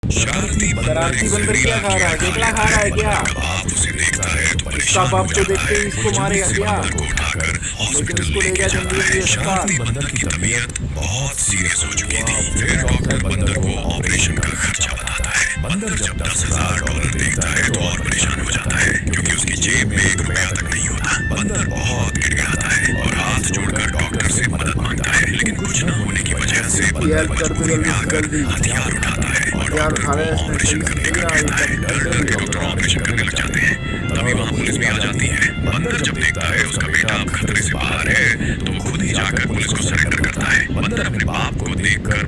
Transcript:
शरारती बंदर शरारती बंदर क्या खा रहा है? केकड़ा खा रहा है क्या? बाप उसे देखता है तो इसका परेशान हो बाप को जाता देखते है। ही इसको वो मारेगा जल्दी से क्या? बंदर को उठाकर लेकिन हॉस्पिटल इसको ले लेके जा जाता जल्दी है। जल्दी अस्पताल। शरारती बंदर की तबीयत बहुत सीरियस हो चुकी थी। फिर डॉक्टर बंदर को ऑपरेशन का खर्चा बताता है। बंदर जब $10,000 देखता है तो और परेशान हो जाता है, क्योंकि उसकी जेब में ₹1 तक नहीं होता। बंदर बहुत गिड़गिड़ाता है और हाथ जोड़कर डॉक्टर से मदद मांगता है, लेकिन कुछ न होने की वजह से इसकी बंदर हेल्प कर दो मजबूरी में जल्दी से आकर जल्दी। हथियार उठाता है और हथियार डॉक्टर उठा को रहा है इसने, ऑपरेशन सही से करने सही का रहा कहता है। एकदम। डर डर के डॉक्टर ऑपरेशन करने लग जाते हैं। तभी वहाँ पुलिस भी आ जाती है। बंदर जब देखता है उसका बेटा अब खतरे से बाहर है तो वो खुद ही जाकर पुलिस को सरेंडर करता है। बंदर अपने बाप को देखकर